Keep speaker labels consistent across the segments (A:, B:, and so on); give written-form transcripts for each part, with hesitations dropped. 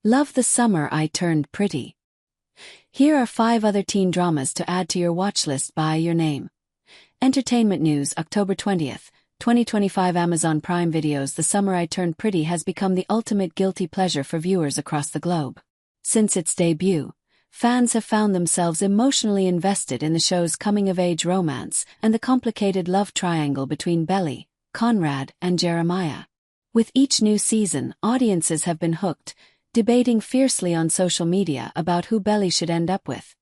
A: Love the Summer I Turned Pretty. Here are 5 other teen dramas to add to your watchlist by your name. Entertainment news, October 20th, 2025. Amazon Prime Video's The Summer I Turned Pretty has become the ultimate guilty pleasure for viewers across the globe. Since its debut, fans have found themselves emotionally invested in the show's coming-of-age romance and the complicated love triangle between Belly, Conrad, and Jeremiah. With each new season, audiences have been hooked, debating fiercely on social media about who Belly should end up with,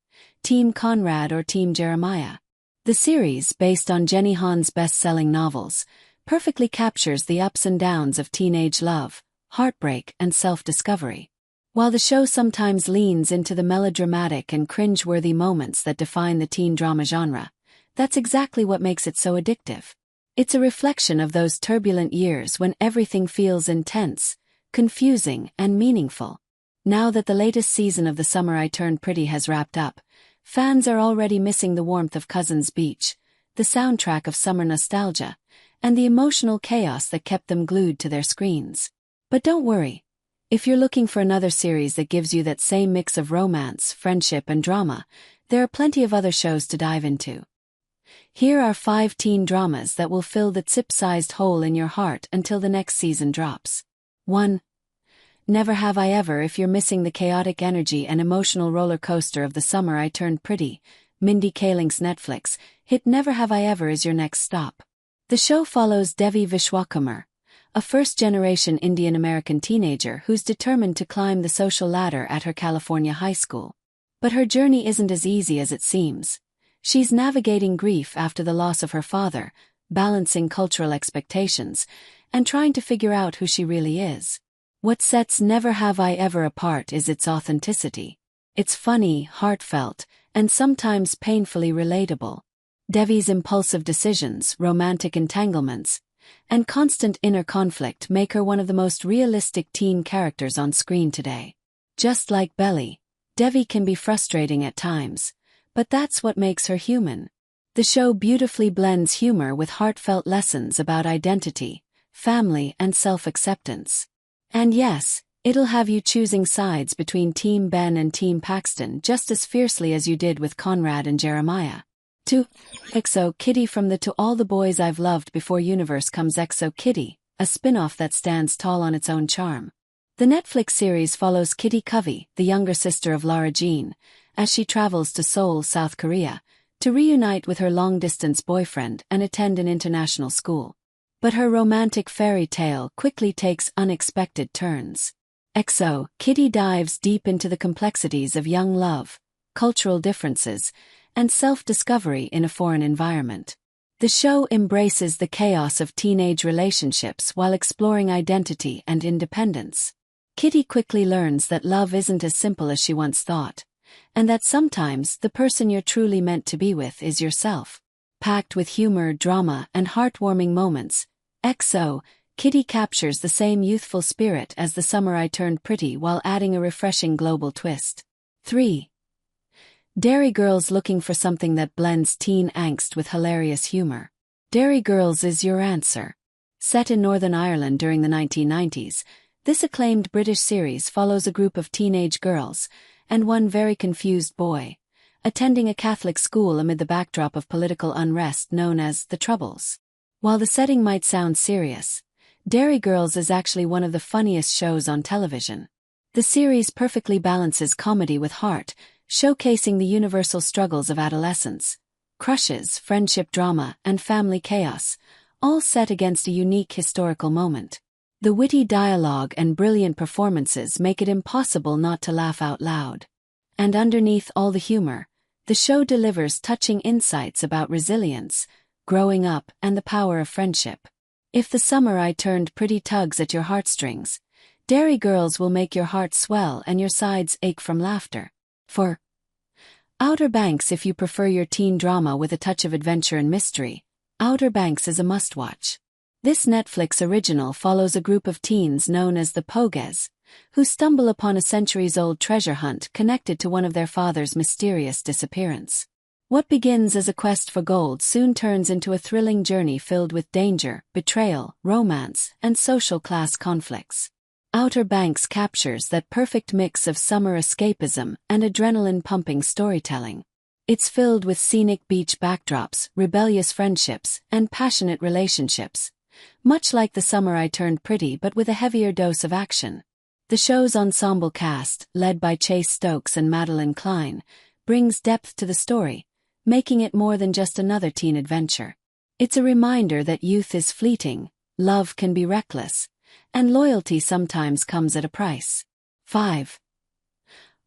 A: Team Conrad or Team Jeremiah. The series, based on Jenny Han's best-selling novels, perfectly captures the ups and downs of teenage love, heartbreak, and self-discovery. While the show sometimes leans into the melodramatic and cringe-worthy moments that define the teen drama genre, that's exactly what makes it so addictive. It's a reflection of those turbulent years when everything feels intense, confusing, and meaningful. Now that the latest season of The Summer I Turned Pretty has wrapped up, fans are already missing the warmth of Cousins Beach, the soundtrack of summer nostalgia, and the emotional chaos that kept them glued to their screens. But don't worry. If you're looking for another series that gives you that same mix of romance, friendship, and drama, there are plenty of other shows to dive into. Here are 5 teen dramas that will fill the zip-sized hole in your heart until the next season drops. 1. Never Have I Ever. If you're missing the chaotic energy and emotional roller coaster of The Summer I Turned Pretty, Mindy Kaling's Netflix hit Never Have I Ever is your next stop. The show follows Devi Vishwakumar, a first-generation Indian-American teenager who's determined to climb the social ladder at her California high school. But her journey isn't as easy as it seems. She's navigating grief after the loss of her father, balancing cultural expectations, and trying to figure out who she really is. What sets Never Have I Ever apart is its authenticity. It's funny, heartfelt, and sometimes painfully relatable. Devi's impulsive decisions, romantic entanglements, and constant inner conflict make her one of the most realistic teen characters on screen today. Just like Belly, Devi can be frustrating at times, but that's what makes her human. The show beautifully blends humor with heartfelt lessons about identity, family, and self-acceptance. And yes, it'll have you choosing sides between Team Ben and Team Paxton just as fiercely as you did with Conrad and Jeremiah. 2. EXO Kitty. From the To All the Boys I've Loved Before universe comes EXO Kitty, a spin-off that stands tall on its own charm. The Netflix series follows Kitty Covey, the younger sister of Lara Jean, as she travels to Seoul, South Korea, to reunite with her long-distance boyfriend and attend an international school. But her romantic fairy tale quickly takes unexpected turns. EXO Kitty dives deep into the complexities of young love, cultural differences, and self-discovery in a foreign environment. The show embraces the chaos of teenage relationships while exploring identity and independence. Kitty quickly learns that love isn't as simple as she once thought, and that sometimes the person you're truly meant to be with is yourself. Packed with humor, drama, and heartwarming moments, EXO Kitty captures the same youthful spirit as The Summer I Turned Pretty while adding a refreshing global twist. 3. Derry Girls. Looking for something that blends teen angst with hilarious humor? Derry Girls is your answer. Set in Northern Ireland during the 1990s, this acclaimed British series follows a group of teenage girls, and one very confused boy, attending a Catholic school amid the backdrop of political unrest known as the Troubles. While the setting might sound serious, Derry Girls is actually one of the funniest shows on television. The series perfectly balances comedy with heart, showcasing the universal struggles of adolescence, crushes, friendship drama, and family chaos, all set against a unique historical moment. The witty dialogue and brilliant performances make it impossible not to laugh out loud. And underneath all the humor, the show delivers touching insights about resilience, growing up, and the power of friendship. If The Summer I Turned Pretty tugs at your heartstrings, Derry Girls will make your heart swell and your sides ache from laughter. 4. Outer Banks. If you prefer your teen drama with a touch of adventure and mystery, Outer Banks is a must-watch. This Netflix original follows a group of teens known as the Pogues, who stumble upon a centuries-old treasure hunt connected to one of their father's mysterious disappearance. What begins as a quest for gold soon turns into a thrilling journey filled with danger, betrayal, romance, and social class conflicts. Outer Banks captures that perfect mix of summer escapism and adrenaline-pumping storytelling. It's filled with scenic beach backdrops, rebellious friendships, and passionate relationships. Much like The Summer I Turned Pretty but with a heavier dose of action. The show's ensemble cast, led by Chase Stokes and Madeline Klein, brings depth to the story, making it more than just another teen adventure. It's a reminder that youth is fleeting, love can be reckless, and loyalty sometimes comes at a price. 5.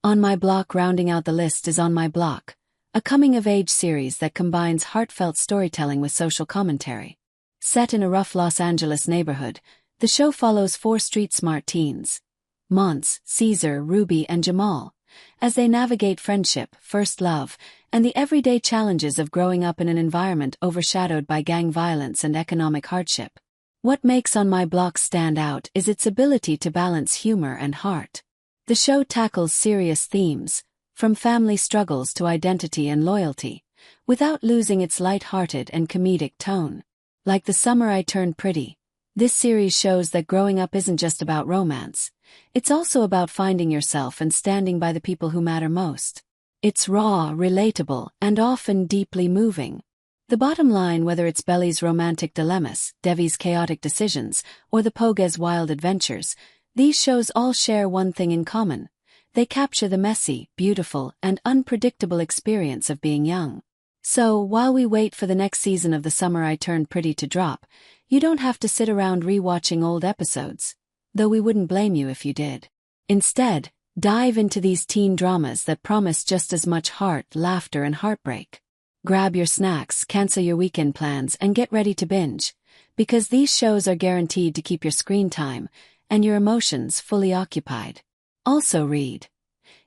A: On My Block. Rounding out the list is On My Block, a coming-of-age series that combines heartfelt storytelling with social commentary. Set in a rough Los Angeles neighborhood, the show follows 4 street-smart teens, Mons, Caesar, Ruby, and Jamal, as they navigate friendship, first love, and the everyday challenges of growing up in an environment overshadowed by gang violence and economic hardship. What makes On My Block stand out is its ability to balance humor and heart. The show tackles serious themes, from family struggles to identity and loyalty, without losing its light-hearted and comedic tone. Like The Summer I Turned Pretty, this series shows that growing up isn't just about romance. It's also about finding yourself and standing by the people who matter most. It's raw, relatable, and often deeply moving. The bottom line, whether it's Belly's romantic dilemmas, Devi's chaotic decisions, or the Pogues' wild adventures, these shows all share one thing in common. They capture the messy, beautiful, and unpredictable experience of being young. So, while we wait for the next season of The Summer I Turned Pretty to drop, you don't have to sit around rewatching old episodes, though we wouldn't blame you if you did. Instead, dive into these teen dramas that promise just as much heart, laughter, and heartbreak. Grab your snacks, cancel your weekend plans, and get ready to binge, because these shows are guaranteed to keep your screen time and your emotions fully occupied. Also read: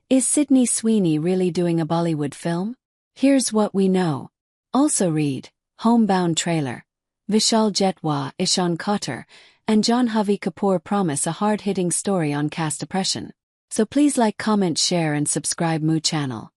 A: Is Sydney Sweeney really doing a Bollywood film? Here's what we know. Also read: Homebound trailer. Vishal Jetwa, Ishan Kottar, and Janhavi Kapoor promise a hard-hitting story on caste oppression. So please like, comment, share, and subscribe Moo channel.